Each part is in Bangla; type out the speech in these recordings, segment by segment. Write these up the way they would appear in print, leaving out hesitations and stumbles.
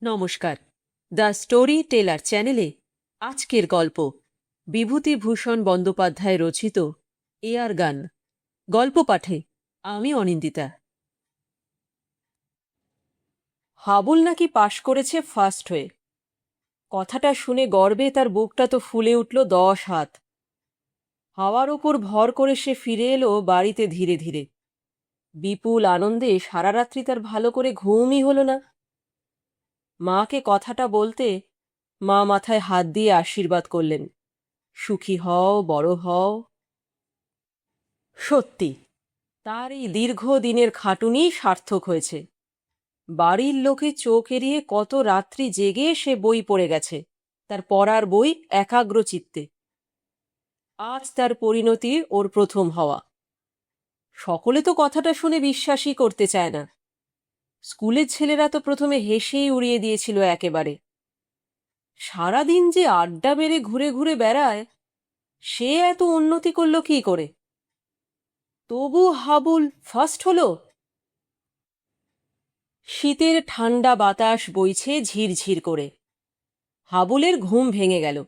নমস্কার। দ্য স্টোরি টেলার চ্যানেলে আজকের গল্প বিভূতিভূষণ বন্দ্যোপাধ্যায় রচিত এয়ার গান। গল্প পাঠে আমি অনিন্দিতা। হাবুল নাকি পাশ করেছে ফার্স্ট হয়ে। কথাটা শুনে গর্বে তার বুকটা তো ফুলে উঠল 10 হাত। হাওয়ার ওপর ভর করে সে ফিরে এলো বাড়িতে ধীরে ধীরে। বিপুল আনন্দে সারা রাত্রি তার ভালো করে ঘুমই হলো না। মাকে কথাটা বলতে মা মাথায় হাত দিয়ে আশীর্বাদ করলেন, সুখী হও, বড় হও। সত্যি তার এই দীর্ঘদিনের খাটুনি সার্থক হয়েছে। বাড়ির লোকে চোখ এড়িয়ে কত রাত্রি জেগে সে বই পড়ে গেছে, তার পড়ার বই একাগ্র চিত্তে। আজ তার পরিণতি ওর প্রথম হওয়া। সকলে তো কথাটা শুনে বিশ্বাসই করতে চায় না। স্কুলের ছেলেরা তো প্রথমে হেসেই উড়িয়ে দিয়েছিল একেবারে। সারাদিন যে আড্ডা মেরে ঘুরে ঘুরে বেড়ায়, সে এত উন্নতি করল কি করে? তবু হাবুল ফার্স্ট হলো। শীতের ঠান্ডা বাতাস বইছে ঝিরঝির করে। হাবুলের ঘুম ভেঙে গেল।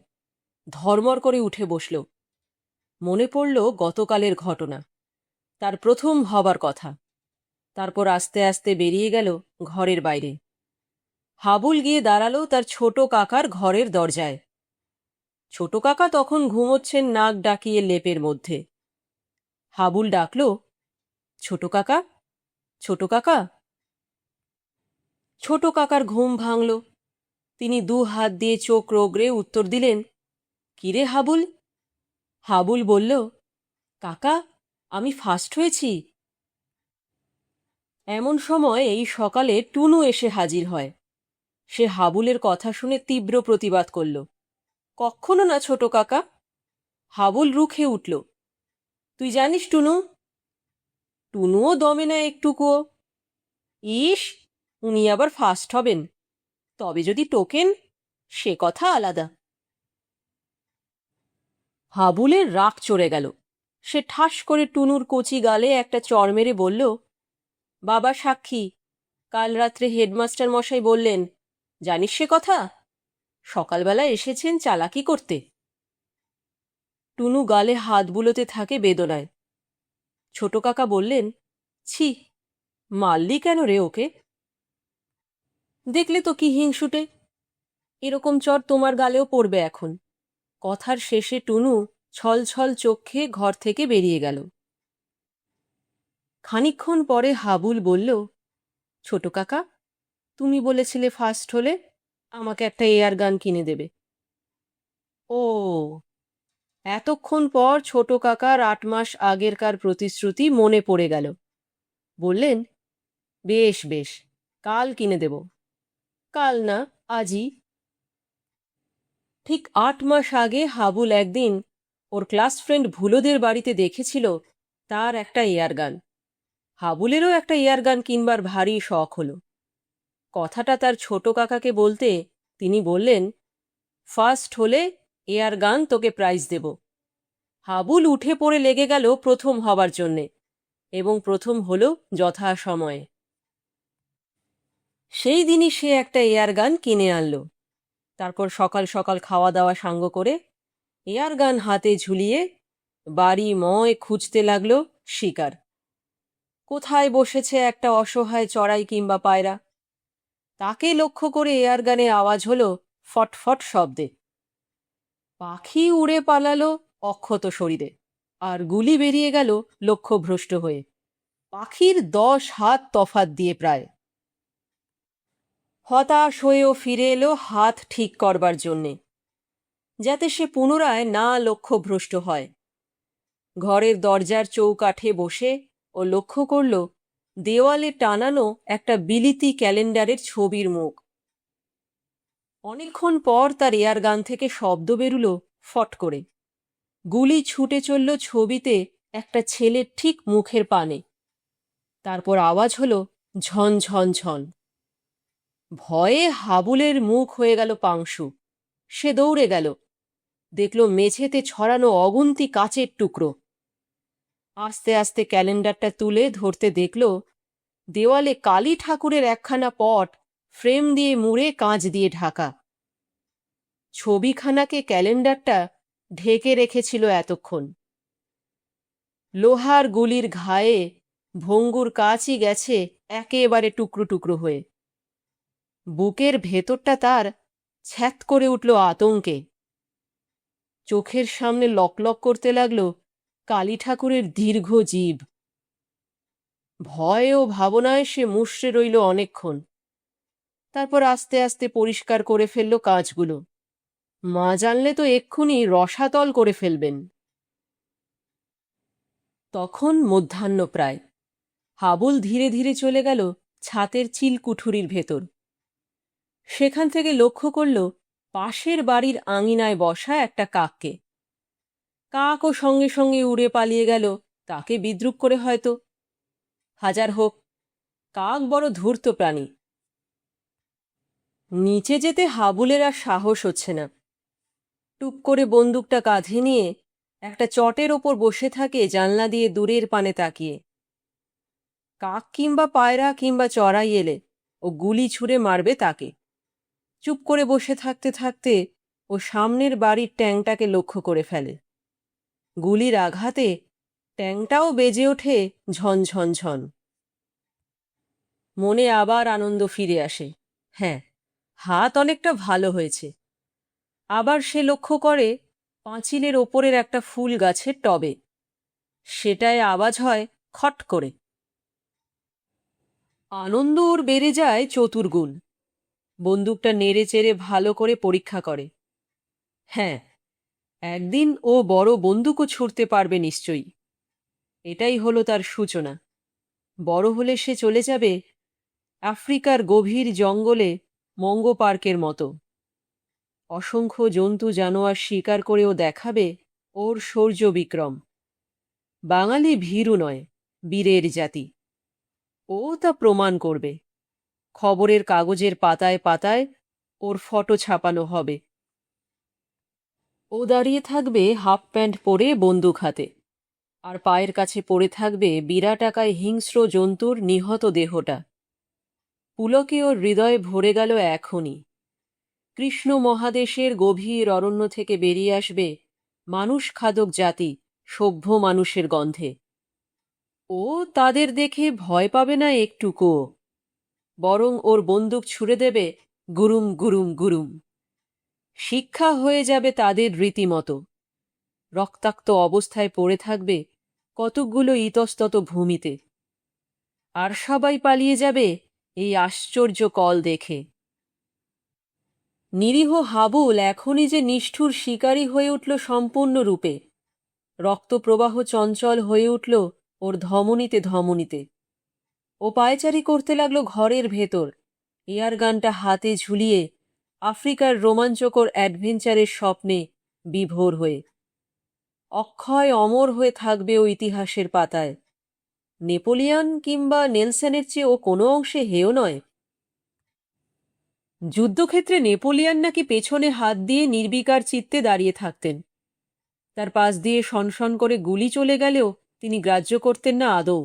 ধর্মর করে উঠে বসল। মনে পড়ল গতকালের ঘটনা, তার প্রথম হবার কথা। তারপর আস্তে আস্তে বেরিয়ে গেল ঘরের বাইরে। হাবুল গিয়ে দাঁড়ালো তার ছোট কাকার ঘরের দরজায়। ছোট কাকা তখন ঘুমোচ্ছেন নাক ডাকিয়ে লেপের মধ্যে। হাবুল ডাকল, ছোট কাকা, ছোট কাকা। ছোট কাকার ঘুম ভাঙল। তিনি 2 হাত দিয়ে চোখ রগড়ে উত্তর দিলেন, কিরে হাবুল? হাবুল বলল, কাকা, আমি ফার্স্ট হয়েছি। এমন সময় এই সকালে টুনু এসে হাজির হয়। সে হাবুলের কথা শুনে তীব্র প্রতিবাদ করল, কখনো না ছোট কাকা। হাবুল রুখে উঠল, তুই জানিস টুনু? টুনুও দমে না একটুকুও। ইস, উনি আবার ফার্স্ট হবেন, তবে যদি টোকেন, সে কথা আলাদা। হাবুলের রাগ চড়ে গেল। সে ঠাস করে টুনুর কচি গালে একটা চড় মেরে বলল, বাবা সাক্ষী, কাল রাত্রে হেডমাস্টার মশাই বললেন, জানিস সে কথা? সকালবেলা এসেছেন চালাকি করতে। টুনু গালে হাত বুলোতে থাকে বেদনায়। ছোট কাকা বললেন, ছি, মারলি কেন রে ওকে? দেখলে তো কি হিংসুটে, এরকম চর তোমার গালেও পড়বে এখন। কথার শেষে টুনু ছল ছল চোখে ঘর থেকে বেরিয়ে গেল। খানিকক্ষণ পরে হাবুল বলল, ছোট কাকা, তুমি বলেছিলে ফার্স্ট হলে আমাকে একটা এয়ার গান কিনে দেবে। ও, এতক্ষণ পর ছোট কাকার 8 মাস আগেরকার প্রতিশ্রুতি মনে পড়ে গেল। বললেন, বেশ বেশ, কাল কিনে দেব। কাল না, আজই। ঠিক 8 মাস আগে হাবুল একদিন ওর ক্লাস ফ্রেন্ড ভুলোদের বাড়িতে দেখেছিল তার একটা এয়ার গান। হাবুলেরও একটা এয়ার গান কিনবার ভারী শখ হলো। কথাটা তার ছোট কাকাকে বলতে তিনি বললেন, ফার্স্ট হলে এয়ার গান তোকে প্রাইজ দেব। হাবুল উঠে পড়ে লেগে গেল প্রথম হবার জন্যে, এবং প্রথম হলো যথাসময়ে। সেই দিনই সে একটা এয়ার গান কিনে আনলো। তারপর সকাল সকাল খাওয়া দাওয়া সাঙ্গ করে এয়ার গান হাতে ঝুলিয়ে বাড়ি ময় খুঁজতে লাগলো শিকার। কোথায় বসেছে একটা অসহায় চড়াই কিংবা পায়রা, তাকে লক্ষ্য করে এয়ার গানে আওয়াজ হলো ফটফট শব্দে। পাখি উড়ে পালালো অক্ষত শরীরে, আর গুলি বেরিয়ে গেল লক্ষ্যভ্রষ্ট হয়ে, পাখির 10 হাত তফাত দিয়ে প্রায়। হতাশ হয়েও ফিরে এলো হাত ঠিক করবার জন্যে, যাতে সে পুনরায় না লক্ষ্যভ্রষ্ট হয়। ঘরের দরজার চৌকাঠে বসে ও লক্ষ্য করল দেওয়ালে টানানো একটা বিলিতি ক্যালেন্ডারের ছবির মুখ। অনেকক্ষণ পর তার এয়ার গান থেকে শব্দ বেরুল ফট করে। গুলি ছুটে চলল ছবিতে একটা ছেলের ঠিক মুখের পানে। তারপর আওয়াজ হলো ঝন ঝন ঝন। ভয়ে হাবুলের মুখ হয়ে গেল পাংশু। সে দৌড়ে গেল, দেখল মেঝেতে ছড়ানো অগুন্তি কাচের টুকরো। আস্তে আস্তে ক্যালেন্ডারটা তুলে ধরতে দেখল দেওয়ালে কালী ঠাকুরের একখানা পট ফ্রেম দিয়ে মুড়ে কাঁচ দিয়ে ঢাকা। ছবিখানাকে ক্যালেন্ডারটা ঢেকে রেখেছিল এতক্ষণ। লোহার গুলির ঘায়ে ভঙ্গুর কাঁচই গেছে একেবারে টুকরো টুকরো হয়ে। বুকের ভেতরটা তার ছ্যাত করে উঠল আতঙ্কে। চোখের সামনে লকলক করতে লাগল কালী ঠাকুরের দীর্ঘ জিভ। ভয় ও ভাবনায় সে মুষড়ে রইল অনেকক্ষণ। তারপর আস্তে আস্তে পরিষ্কার করে ফেলল কাঁচগুলো। মা জানলে তো এক্ষুনি রসাতল করে ফেলবেন। তখন মধ্যাহ্ন প্রায়। হাবুল ধীরে ধীরে চলে গেল ছাতের চিলকুঠুরির ভেতর। সেখান থেকে লক্ষ্য করল পাশের বাড়ির আঙিনায় বসা একটা কাককে। কাকও সঙ্গে সঙ্গে উড়ে পালিয়ে গেল, তাকে বিদ্রূপ করে হয়তো। হাজার হোক, কাক বড় ধূর্ত প্রাণী। নিচে যেতে হাবুলের আর সাহস হচ্ছে না। টুপ করে বন্দুকটা কাঁধে নিয়ে একটা চটের ওপর বসে থাকে জানলা দিয়ে দূরের পানে তাকিয়ে। কাক কিংবা পায়রা কিংবা চড়াই এলে ও গুলি ছুঁড়ে মারবে তাকে। চুপ করে বসে থাকতে থাকতে ও সামনের বাড়ির ট্যাংটাকে লক্ষ্য করে ফেলে। গুলির আঘাতে ট্যাংটাও বেজে ওঠে ঝন ঝন ঝন। মনে আবার আনন্দ ফিরে আসে। হ্যাঁ, হাত অনেকটা ভালো হয়েছে। আবার সে লক্ষ্য করে পাঁচিলের ওপরের একটা ফুল গাছের টবে। সেটায় আওয়াজ হয় খট করে। আনন্দ ওর বেড়ে যায় চতুর্গুণ। বন্দুকটা নেড়ে চেড়ে ভালো করে পরীক্ষা করে। হ্যাঁ, একদিন ও বড় বন্দুকও ছুঁড়তে পারবে নিশ্চয়ই। এটাই হলো তার সূচনা। বড় হলে সে চলে যাবে আফ্রিকার গভীর জঙ্গলে মঙ্গো পার্কের মতো। অসংখ্য জন্তু জানোয়ার শিকার করেও দেখাবে ওর শৌর্য বিক্রম। বাঙালি ভীরু নয়, বীরের জাতি। ও তা প্রমাণ করবে। খবরের কাগজের পাতায় পাতায় ওর ফটো ছাপানো হবে। ও দাঁড়িয়ে থাকবে হাফ প্যান্ট পরে বন্দুক হাতে, আর পায়ের কাছে পড়ে থাকবে বিরাটাকায় হিংস্র জন্তুর নিহত দেহটা। পুলকে ওর হৃদয়ে ভরে গেল এখনই। কৃষ্ণ মহাদেশের গভীর অরণ্য থেকে বেরিয়ে আসবে মানুষ খাদক জাতি সভ্য মানুষের গন্ধে। ও তাদের দেখে ভয় পাবে না একটুকুও, বরং ওর বন্দুক ছুঁড়ে দেবে গুরুম গুরুম গুরুম। শিক্ষা হয়ে যাবে তাদের রীতিমতো। রক্তাক্ত অবস্থায় পড়ে থাকবে কতকগুলো ইতস্তত ভূমিতে। আর সবাই পালিয়ে যাবে এই আশ্চর্য কল দেখে। নিরীহ হাবুল এখনই যে নিষ্ঠুর শিকারী হয়ে উঠল সম্পূর্ণরূপে। রক্তপ্রবাহ চঞ্চল হয়ে উঠল ওর ধমনীতে ধমনীতে। ও পায়চারি করতে লাগলো ঘরের ভেতর, এয়ারগানটা হাতে ঝুলিয়ে আফ্রিকার রোমাঞ্চকর অ্যাডভেঞ্চারের স্বপ্নে বিভোর হয়ে। অক্ষয় অমর হয়ে থাকবে ও ইতিহাসের পাতায়। নেপোলিয়ন কিংবা নেলসনের চেয়ে ও কোনো অংশে হেয় নয়। যুদ্ধক্ষেত্রে নেপোলিয়ন নাকি পেছনে হাত দিয়ে নির্বিকার চিত্তে দাঁড়িয়ে থাকতেন। তার পাশ দিয়ে সনসন করে গুলি চলে গেলেও তিনি গ্রাহ্য করতেন না আদৌ।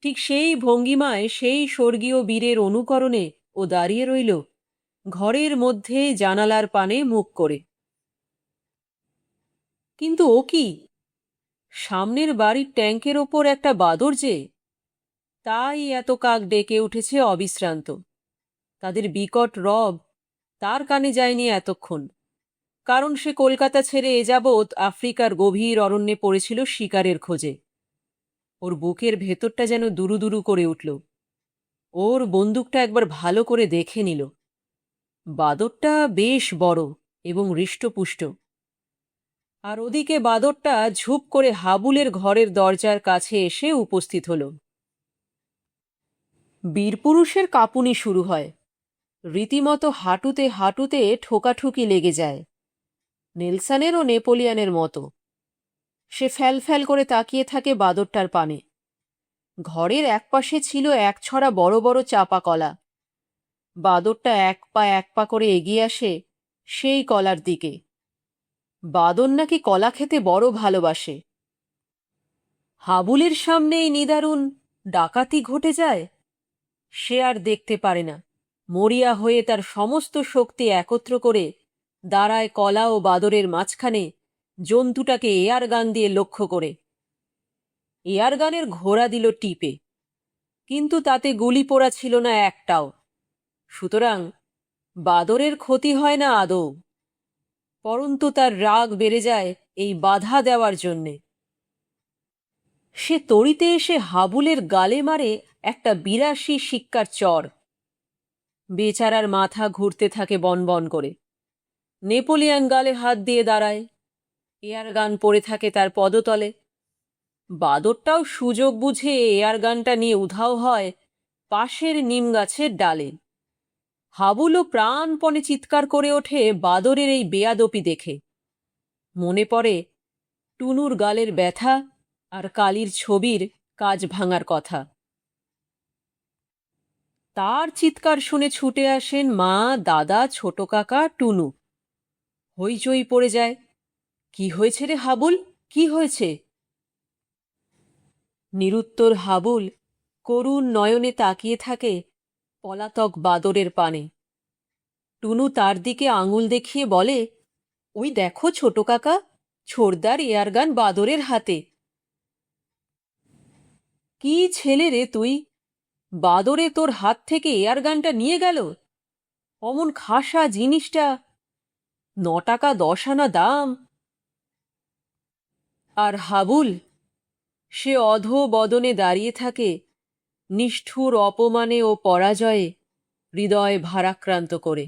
ঠিক সেই ভঙ্গিমায় সেই স্বর্গীয় বীরের অনুকরণে ও দাঁড়িয়ে রইল ঘরের মধ্যে জানালার পানে মুখ করে। কিন্তু ও কি? সামনের বাড়ির ট্যাঙ্কের ওপর একটা বাদর যে, তাই এত কাক ডেকে উঠেছে অবিশ্রান্ত। তাদের বিকট রব তার কানে যায়নি এতক্ষণ, কারণ সে কলকাতা ছেড়ে এ যাবৎ আফ্রিকার গভীর অরণ্যে পড়েছিল শিকারের খোঁজে। ওর বুকের ভেতরটা যেন দুরু দুরু করে উঠল। ওর বন্দুকটা একবার ভালো করে দেখে নিল। বাদরটা বেশ বড় এবং হৃষ্টপুষ্ট। আর ওদিকে বাদরটা ঝুপ করে হাবুলের ঘরের দরজার কাছে এসে উপস্থিত হল। বীরপুরুষের কাঁপুনি শুরু হয়। রীতিমতো হাঁটুতে হাঁটুতে ঠোকাঠুকি লেগে যায়, নেলসনের ও নেপোলিয়নের মতো। সে ফ্যাল ফ্যাল করে তাকিয়ে থাকে বাদরটার পানে। ঘরের একপাশে ছিল এক ছড়া বড় বড় চাপা কলা। বাদরটা এক পা করে এগিয়ে আসে সেই কলার দিকে। বাদর নাকি কলা খেতে বড় ভালোবাসে। হাবুলের সামনে এই নিদারুণ ডাকাতি ঘটে যায়, সে আর দেখতে পারে না, মরিয়া হয়ে তার সমস্ত শক্তি একত্র করে দাঁড়ায় কলা ও বাদরের মাঝখানে, জন্তুটাকে এয়ার গান দিয়ে লক্ষ্য করে। এয়ার গানের ঘোড়া দিল টিপে, কিন্তু তাতে গুলি পোড়া ছিল না একটাও। সুতরাং বাদরের ক্ষতি হয় না আদৌ, পরন্তু তার রাগ বেড়ে যায় এই বাধা দেওয়ার জন্যে। সে তড়িতে এসে হাবুলের গালে মারে একটা ৮২ শিক্কার চর। বেচারার মাথা ঘুরতে থাকে বনবন করে। নেপোলিয়ন গালে হাত দিয়ে দাঁড়ায়, এয়ার গান পড়ে থাকে তার পদতলে। বাদরটাও সুযোগ বুঝে এয়ার গানটা নিয়ে উধাও হয় পাশের নিম গাছের ডালে। হাবুলও প্রাণপণে চিৎকার করে ওঠে বাদরের এই বেয়াদপি দেখে। মনে পড়ে টুনুর গালের ব্যথা আর কালির ছবির কাজ ভাঙার কথা। তার চিৎকার শুনে ছুটে আসেন মা, দাদা, ছোট কাকা, টুনু। হইচই পড়ে যায়। কি হয়েছে রে হাবুল, কি হয়েছে? নিরুত্তর হাবুল করুণ নয়নে তাকিয়ে থাকে পলাতক বাদরের পানে। টুনু তার দিকে আঙুল দেখিয়ে বলে, ওই দেখো ছোট কাকা, ছোড়দার এয়ারগান বাদরের হাতে। কি ছেলে রে তুই! বাদরে তোর হাত থেকে এয়ারগানটা নিয়ে গেল? অমন খাসা জিনিসটা, ৯ টাকা ১০ আনা দাম। আর হাবুল, সে অধো বদনে দাঁড়িয়ে থাকে নিষ্ঠুর অপমানে ও পরাজয়ে হৃদয় ভারাক্রান্ত করে।